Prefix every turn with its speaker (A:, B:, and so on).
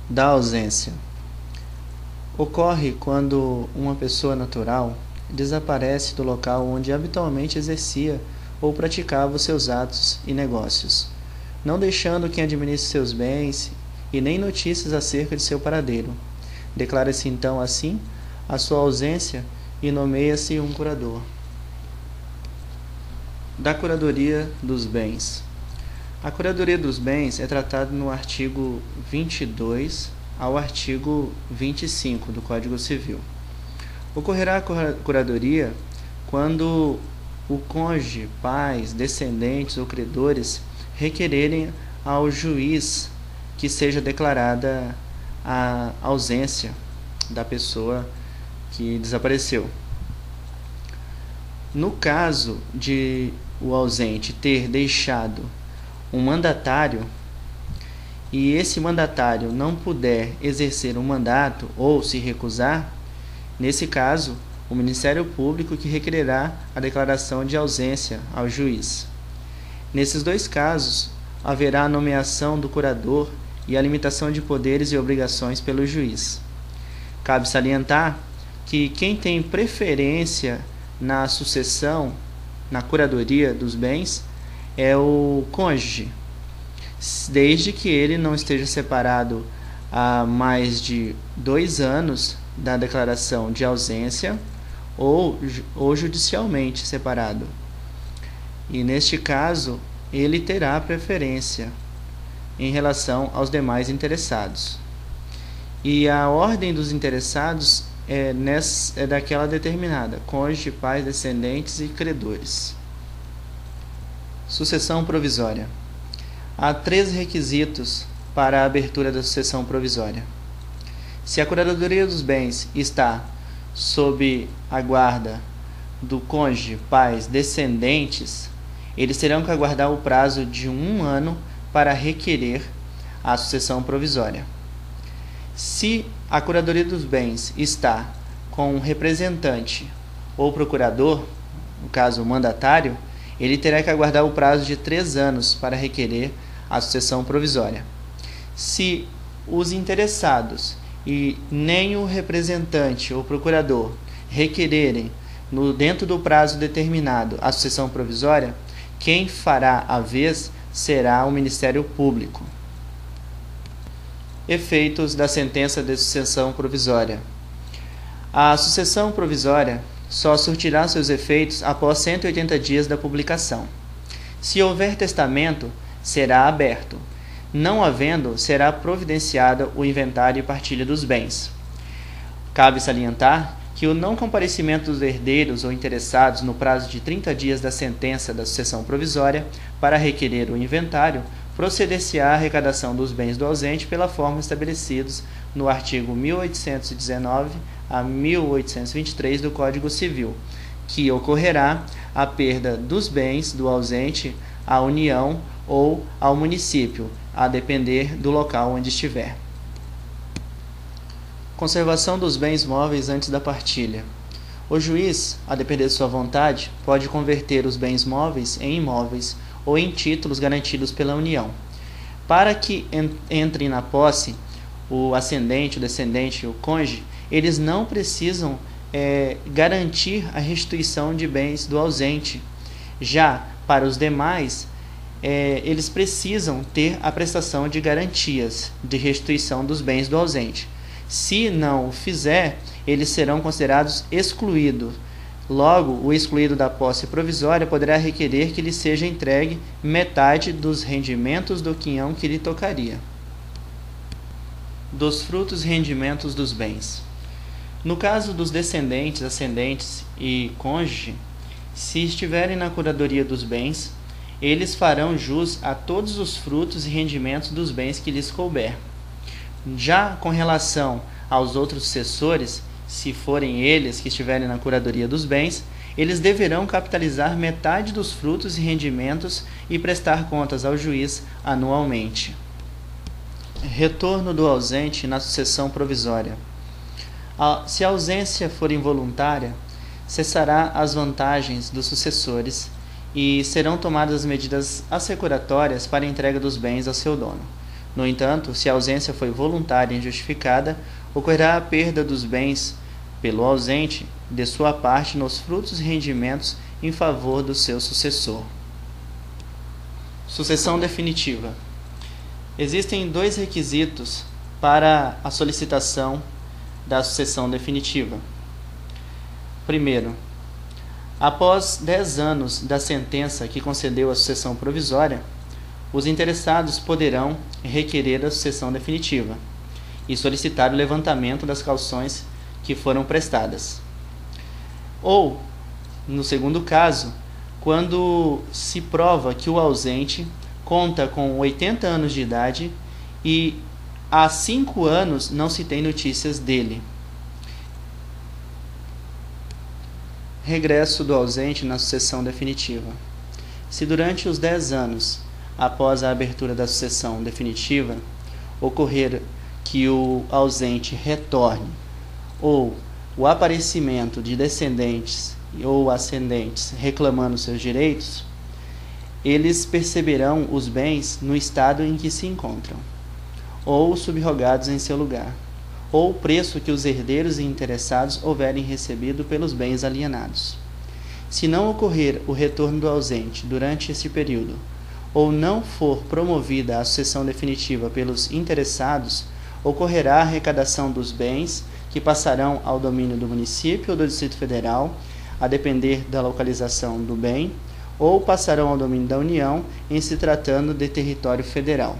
A: da ausência. Ocorre quando uma pessoa natural desaparece do local onde habitualmente exercia ou praticava os seus atos e negócios, não deixando quem administre seus bens e nem notícias acerca de seu paradeiro. Declara-se então assim a sua ausência e nomeia-se um curador. Da curadoria dos bens. A curadoria dos bens é tratada no artigo 22 ao artigo 25 do Código Civil. Ocorrerá a curadoria quando o cônjuge, pais, descendentes ou credores requererem ao juiz que seja declarada a ausência da pessoa que desapareceu. No caso de o ausente ter deixado um mandatário e esse mandatário não puder exercer um mandato ou se recusar, nesse caso, o Ministério Público que requererá a declaração de ausência ao juiz. Nesses dois casos, haverá a nomeação do curador e a limitação de poderes e obrigações pelo juiz. Cabe salientar que quem tem preferência na sucessão, na curadoria dos bens, é o cônjuge, desde que ele não esteja separado há mais de 2 anos da declaração de ausência ou judicialmente separado. E neste caso, ele terá preferência em relação aos demais interessados. E a ordem dos interessados é daquela determinada: cônjuge, pais, descendentes e credores. Sucessão provisória. Há 3 requisitos para a abertura da sucessão provisória. Se a curadoria dos bens está sob a guarda do cônjuge, pais, descendentes, eles terão que aguardar o prazo de 1 ano para requerer a sucessão provisória. Se a curadoria dos bens está com um representante ou procurador, no caso o mandatário, ele terá que aguardar o prazo de 3 anos para requerer a sucessão provisória. Se os interessados e nem o representante ou procurador requererem, dentro do prazo determinado, a sucessão provisória, quem fará a vez será o Ministério Público. Efeitos da sentença de sucessão provisória. A sucessão provisória só surtirá seus efeitos após 180 dias da publicação. Se houver testamento, será aberto. Não havendo, será providenciado o inventário e partilha dos bens. Cabe salientar que o não comparecimento dos herdeiros ou interessados no prazo de 30 dias da sentença da sucessão provisória para requerer o inventário proceder-se-á à arrecadação dos bens do ausente pela forma estabelecidos no artigo 1819 a 1823 do Código Civil, que ocorrerá a perda dos bens do ausente à União ou ao município, a depender do local onde estiver. Conservação dos bens móveis antes da partilha. O juiz, a depender de sua vontade, pode converter os bens móveis em imóveis ou em títulos garantidos pela União. Para que entrem na posse o ascendente, o descendente e o cônjuge, eles não precisam garantir a restituição de bens do ausente. Já para os demais, eles precisam ter a prestação de garantias de restituição dos bens do ausente. Se não o fizer, eles serão considerados excluídos. Logo, o excluído da posse provisória poderá requerer que lhe seja entregue metade dos rendimentos do quinhão que lhe tocaria. Dos frutos e rendimentos dos bens. No caso dos descendentes, ascendentes e cônjuge, se estiverem na curadoria dos bens, eles farão jus a todos os frutos e rendimentos dos bens que lhes couber. Já com relação aos outros sucessores, se forem eles que estiverem na curadoria dos bens, eles deverão capitalizar metade dos frutos e rendimentos e prestar contas ao juiz anualmente. Retorno do ausente na sucessão provisória. Se a ausência for involuntária, cessará as vantagens dos sucessores e serão tomadas medidas assecuratórias para a entrega dos bens ao seu dono. No entanto, se a ausência foi voluntária e injustificada, ocorrerá a perda dos bens pelo ausente de sua parte nos frutos e rendimentos em favor do seu sucessor. Sucessão definitiva. Existem dois requisitos para a solicitação da sucessão definitiva. Primeiro, após 10 anos da sentença que concedeu a sucessão provisória, os interessados poderão requerer a sucessão definitiva e solicitar o levantamento das cauções que foram prestadas. Ou, no segundo caso, quando se prova que o ausente conta com 80 anos de idade e há 5 anos não se tem notícias dele. Regresso do ausente na sucessão definitiva. Se durante os 10 anos após a abertura da sucessão definitiva ocorrer que o ausente retorne ou o aparecimento de descendentes ou ascendentes reclamando seus direitos, eles perceberão os bens no estado em que se encontram, ou subrogados em seu lugar, ou o preço que os herdeiros e interessados houverem recebido pelos bens alienados. Se não ocorrer o retorno do ausente durante esse período, ou não for promovida a sucessão definitiva pelos interessados, ocorrerá a arrecadação dos bens que passarão ao domínio do município ou do Distrito Federal, a depender da localização do bem, ou passarão ao domínio da União em se tratando de território federal.